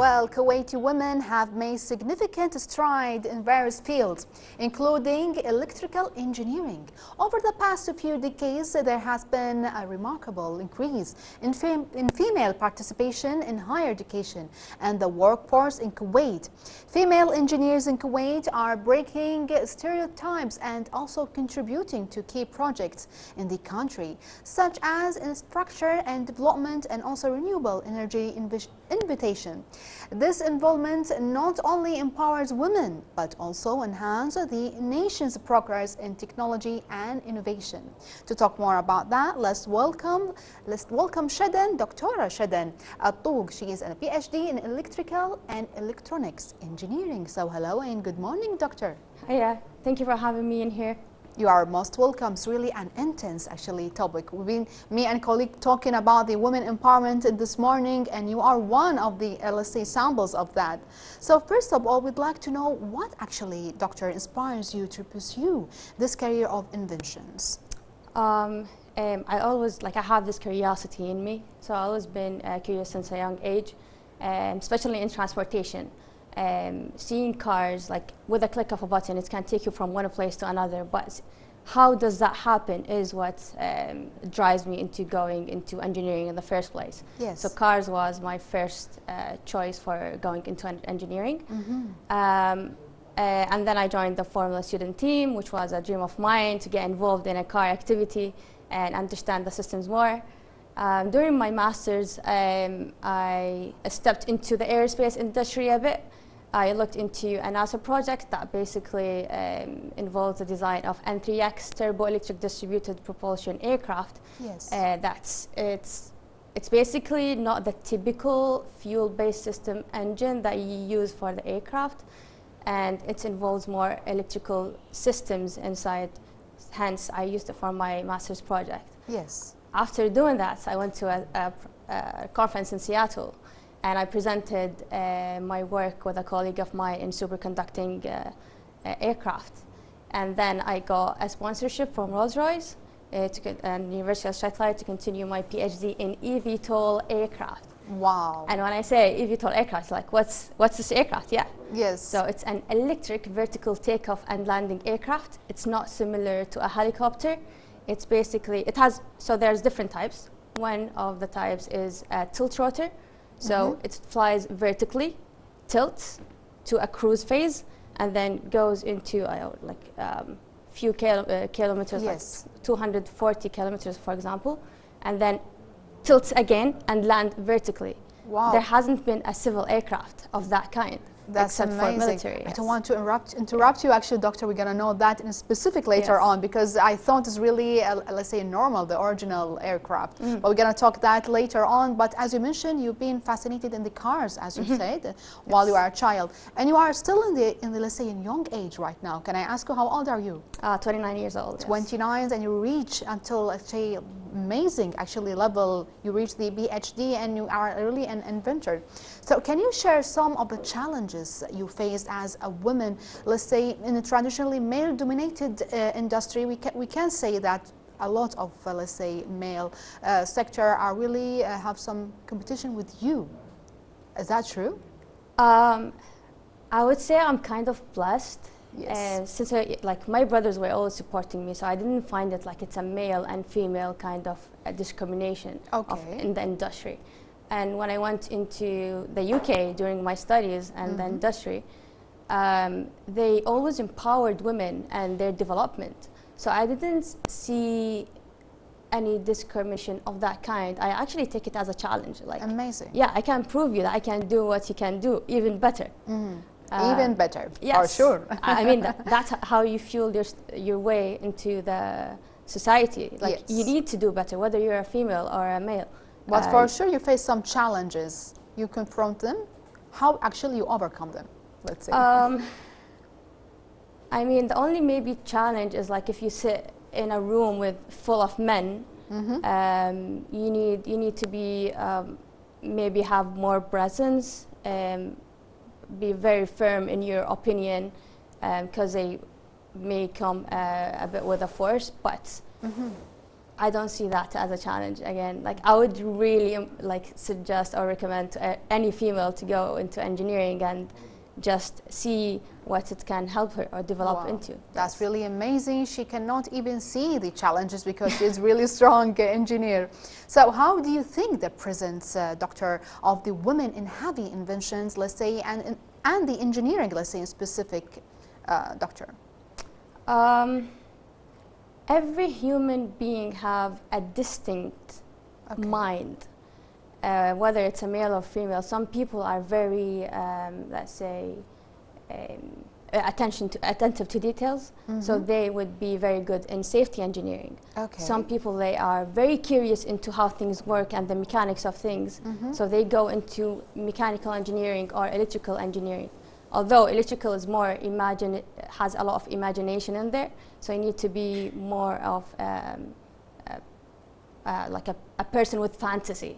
Well, Kuwaiti women have made significant strides in various fields, including electrical engineering. Over the past few decades, there has been a remarkable increase in female participation in higher education and the workforce in Kuwait. Female engineers in Kuwait are breaking stereotypes and also contributing to key projects in the country, such as infrastructure and development and also renewable energy invitation. This involvement not only empowers women, but also enhances the nation's progress in technology and innovation. To talk more about that, let's welcome Shadan, Dr. Shadan Altouq. She is a PhD in electrical and electronics engineering. So hello and good morning, doctor. Hiya, thank you for having me in here. You are most welcome. It's really an intense, actually, topic. We've been, me and colleague, talking about the women empowerment this morning, and you are one of the, let's say, samples of that. So first of all, we'd like to know what actually, doctor, inspires you to pursue this career of inventions? I always, I have this curiosity in me. So I've always been curious since a young age, especially in transportation. Seeing cars, with a click of a button, it can take you from one place to another, but how does that happen is what drives me into going into engineering in the first place. Yes. So cars was my first choice for going into engineering. Mm-hmm. And then I joined the Formula student team, which was a dream of mine to get involved in a car activity and understand the systems more. During my master's, I stepped into the aerospace industry a bit. I looked into a NASA project that basically involves the design of N3X turbo-electric distributed propulsion aircraft. Yes. It's basically not the typical fuel-based system engine that you use for the aircraft, and it involves more electrical systems inside. Hence, I used it for my master's project. Yes. After doing that, I went to a conference in Seattle, and I presented my work with a colleague of mine in superconducting aircraft. And then I got a sponsorship from Rolls-Royce and University of Strathclyde to continue my PhD in eVTOL aircraft. Wow. And when I say eVTOL aircraft, what's this aircraft? Yeah. Yes. So it's an electric vertical takeoff and landing aircraft. It's not similar to a helicopter. It's basically, so there's different types. One of the types is a tilt rotor. So it flies vertically, tilts to a cruise phase, and then goes into few kilometers, yes. 240 kilometers, for example, and then tilts again and land vertically. Wow. There hasn't been a civil aircraft of that kind. That's except amazing. For military. I don't want to interrupt you, actually, doctor. We're going to know that in specific later on, because I thought it's really, let's say, normal, the original aircraft. But we're going to talk that later on. But as you mentioned, you've been fascinated in the cars, as you said, while you are a child. And you are still in the, let's say, in young age right now. Can I ask you, how old are you? 29 years old. 29, yes. And you reach until, let's say, amazing, actually, level. You reach the PhD, and you are really an inventor. So can you share some of the challenges you faced as a woman, let's say, in a traditionally male-dominated industry? We can say that a lot of, let's say, male sector are really have some competition with you. Is that true? I would say I'm kind of blessed. Yes. Since my brothers were always supporting me, so I didn't find it like it's a male and female kind of discrimination in the industry. And when I went into the UK during my studies and the industry, they always empowered women and their development. So I didn't see any discrimination of that kind. I actually take it as a challenge. Amazing. Yeah, I can prove you that I can do what you can do, even better. Even better, yes. for sure. I mean, that's how you fuel your way into the society. Yes. You need to do better, whether you're a female or a male. But for sure you face some challenges. You confront them. How actually you overcome them, let's say? I mean, the only maybe challenge is if you sit in a room full of men, you need to be maybe have more presence, be very firm in your opinion, because they may come a bit with a force, but I don't see that as a challenge again. Like, I would really like suggest or recommend to any female to go into engineering and just see what it can help her or develop into. That's really amazing. She cannot even see the challenges because she's really strong engineer. So how do you think the presence, Doctor, of the women in heavy inventions, let's say, and the engineering, let's say, in specific, Doctor? Every human being have a distinct mind, whether it's a male or female. Some people are very, let's say, attentive to details, so they would be very good in safety engineering. Some people, they are very curious into how things work and the mechanics of things, so they go into mechanical engineering or electrical engineering. Although electrical is more has a lot of imagination in there, so you need to be more of like a person with fantasy.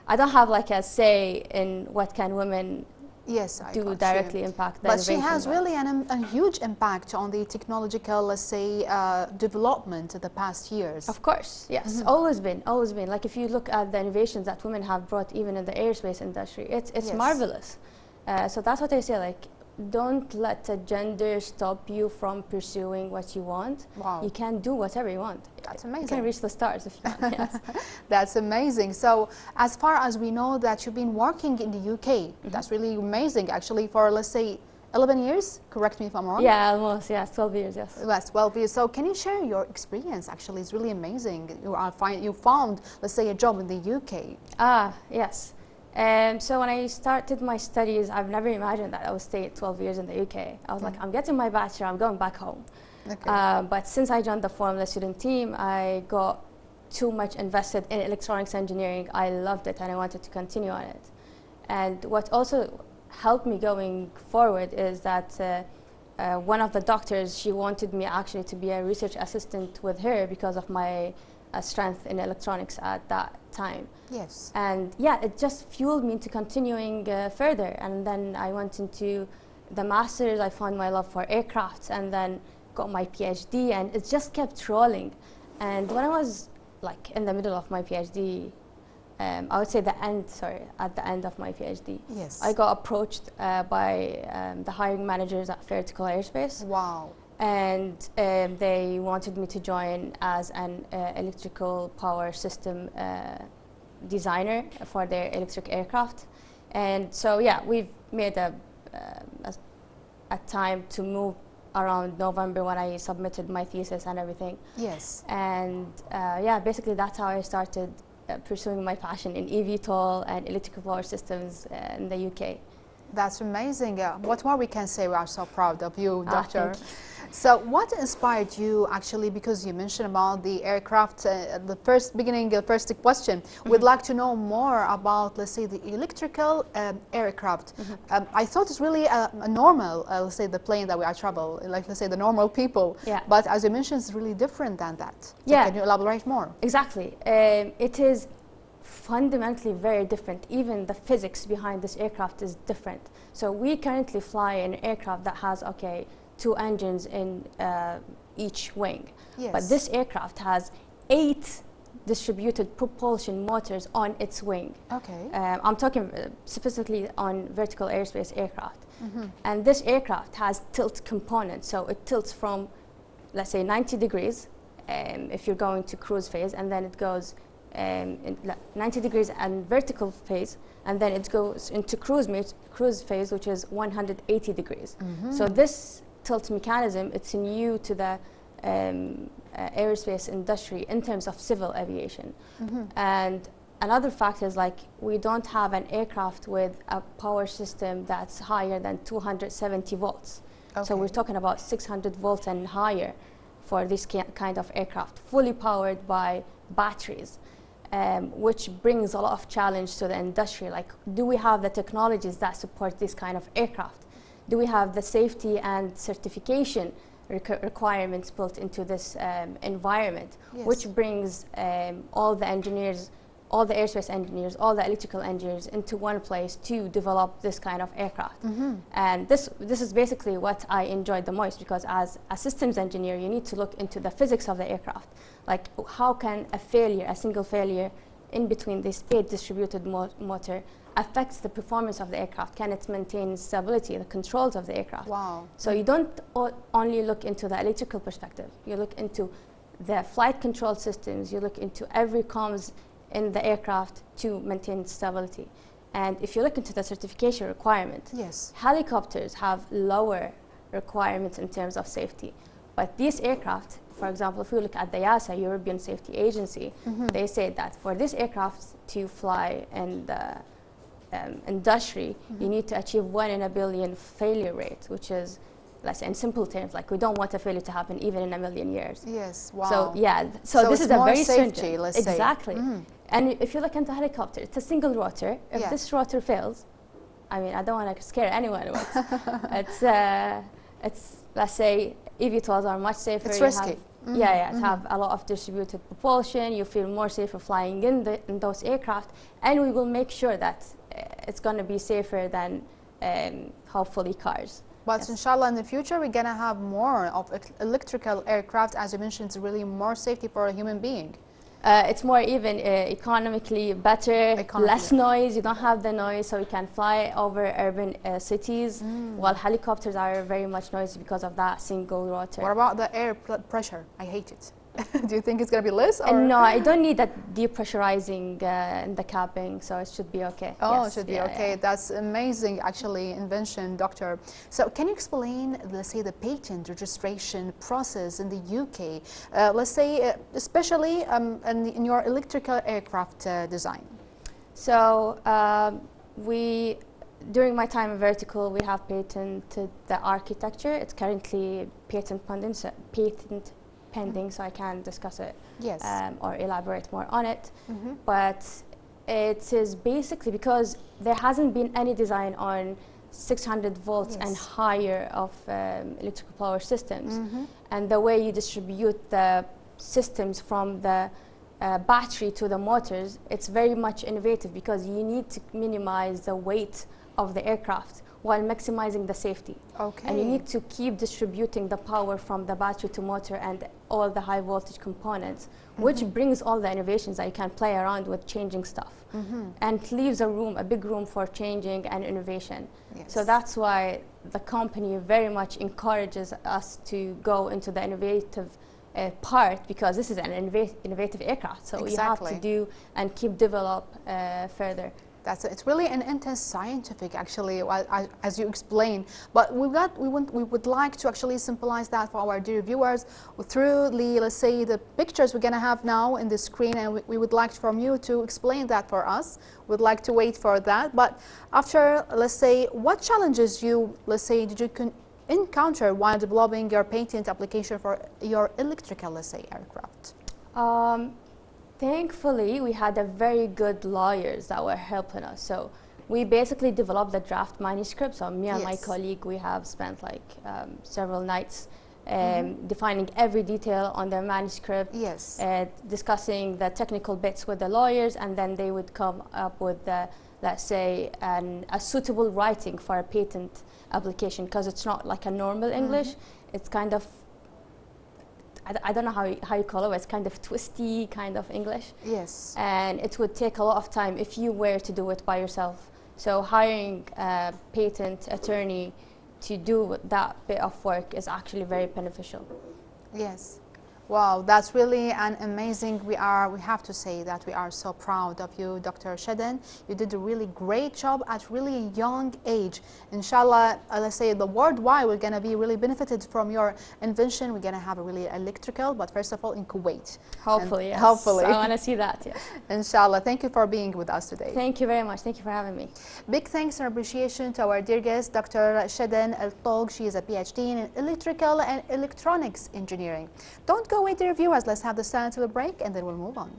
I don't have like a say in what can women do directly impact the innovation. But she has really a huge impact on the technological, let's say, development in the past years. Of course, yes, always been. Like, if you look at the innovations that women have brought even in the aerospace industry, it's marvelous. So that's what I say, like, don't let a gender stop you from pursuing what you want. You can do whatever you want. That's amazing. You can reach the stars if you want. Yes. That's amazing. So as far as we know that you've been working in the UK, that's really amazing actually for, let's say, 11 years, correct me if I'm wrong? Yeah, almost, yes, 12 years, yes. Yes, 12 years. So can you share your experience? Actually, it's really amazing. You found, let's say, a job in the UK. Yes. So when I started my studies, I've never imagined that I would stay 12 years in the UK. I was like, I'm getting my bachelor, I'm going back home. But since I joined the Formula student team, I got too much invested in electronics engineering. I loved it and I wanted to continue on it. And what also helped me going forward is that one of the doctors, she wanted me actually to be a research assistant with her because of my strength in electronics at that time. Yes. And yeah, it just fueled me into continuing further. And then I went into the master's, I found my love for aircraft, and then got my PhD, and it just kept rolling. And when I was like in the middle of my PhD, I would say at the end of my PhD, yes, I got approached by the hiring managers at Vertical Aerospace. Wow. And they wanted me to join as an electrical power system designer for their electric aircraft. And so yeah, we've made a time to move around November when I submitted my thesis and everything. Yes. And yeah, basically that's how I started pursuing my passion in eVTOL and electrical power systems in the UK. That's amazing. What more we can say? We are so proud of you, Doctor. So what inspired you actually, because you mentioned about the aircraft, the first question, we'd like to know more about, let's say, the electrical aircraft. I thought it's really a normal, let's say, the plane that we are travel, like, let's say, the normal people. Yeah. But as you mentioned, it's really different than that. So yeah. Can you elaborate more? Exactly. It is fundamentally very different. Even the physics behind this aircraft is different. So we currently fly an aircraft that has, 2 engines in each wing. Yes. But this aircraft has 8 distributed propulsion motors on its wing. Okay. I'm talking specifically on vertical aerospace aircraft. And this aircraft has tilt components. So it tilts from, let's say, 90 degrees if you're going to cruise phase, and then it goes in 90 degrees and vertical phase, and then it goes into cruise phase, which is 180 degrees. So this tilt mechanism, it's new to the aerospace industry in terms of civil aviation. And another fact is, like, we don't have an aircraft with a power system that's higher than 270 volts. Okay. So we're talking about 600 volts and higher for this kind of aircraft, fully powered by batteries. Which brings a lot of challenge to the industry. Like, do we have the technologies that support this kind of aircraft? Do we have the safety and certification requirements built into this environment? Yes. Which brings all the engineers all the airspace engineers, all the electrical engineers into one place to develop this kind of aircraft. And this is basically what I enjoyed the most, because as a systems engineer, you need to look into the physics of the aircraft. Like, how can a failure, a single failure in between this state distributed motor affects the performance of the aircraft? Can it maintain stability, the controls of the aircraft? Wow. So you don't only look into the electrical perspective, you look into the flight control systems, you look into every comms in the aircraft to maintain stability. And if you look into the certification requirement, yes, helicopters have lower requirements in terms of safety. But these aircraft, for example, if we look at the EASA, European Safety Agency, they say that for this aircraft to fly in the industry, you need to achieve 1 in a billion failure rate, which is, let's say in simple terms, like we don't want a failure to happen even in a million years. Yes, wow. So yeah, so this is a very safety, let's say. Exactly. And if you look into helicopter, it's a single rotor. If this rotor fails, I mean, I don't want to scare anyone, but it's, let's say, eVTOLs are much safer. It's risky. Have a lot of distributed propulsion. You feel more safer flying in those aircraft, and we will make sure that it's going to be safer than hopefully cars. But inshallah, in the future, we're going to have more of electrical aircraft. As you mentioned, it's really more safety for a human being. It's more even economically better, less noise. You don't have the noise, so you can fly over urban cities, while helicopters are very much noisy because of that single rotor. What about the air pressure? I hate it. Do you think it's going to be less? Or? No, I don't need that depressurizing in the cabin, so it should be okay. Oh, yes, it should be okay. Yeah. That's amazing, actually, invention, Doctor. So can you explain, let's say, the patent registration process in the UK, let's say, especially in your electrical aircraft design? So during my time in Vertical, we have patented the architecture. It's currently patent pending, so I can't discuss it or elaborate more on it. But it is basically because there hasn't been any design on 600 volts and higher of electrical power systems. And the way you distribute the systems from the battery to the motors, it's very much innovative because you need to minimize the weight of the aircraft while maximizing the safety. And you need to keep distributing the power from the battery to motor and all the high voltage components, which brings all the innovations that you can play around with changing stuff. And leaves a big room for changing and innovation. So that's why the company very much encourages us to go into the innovative part, because this is an innovative aircraft. So you have to do and keep develop further. It's really an intense scientific, actually, as you explained. But we would like to actually symbolize that for our dear viewers through the, let's say, the pictures we're going to have now in the screen, and we would like from you to explain that for us. We'd like to wait for that. But after, let's say, what challenges did you encounter while developing your patent application for your electrical, let's say, aircraft? Thankfully, we had a very good lawyers that were helping us. So we basically developed the draft manuscript. So me and my colleague, we have spent like several nights defining every detail on their manuscript, discussing the technical bits with the lawyers, and then they would come up with the, let's say, a suitable writing for a patent application, because it's not like a normal English. It's kind of, I don't know how you call it, it's kind of twisty kind of English. And it would take a lot of time if you were to do it by yourself. So hiring a patent attorney to do that bit of work is actually very beneficial. Wow, that's really an amazing. We have to say that we are so proud of you, Dr. Shadan. You did a really great job at really young age. Inshallah, let's say the worldwide, we're going to be really benefited from your invention. We're going to have a really electrical, but first of all in Kuwait. Hopefully, yes. Hopefully. I want to see that, yes. Inshallah. Thank you for being with us today. Thank you very much. Thank you for having me. Big thanks and appreciation to our dear guest, Dr. Shadan Altouq. She is a PhD in electrical and electronics engineering. Don't go away, dear viewers. Let's have the sound to a break and then we'll move on.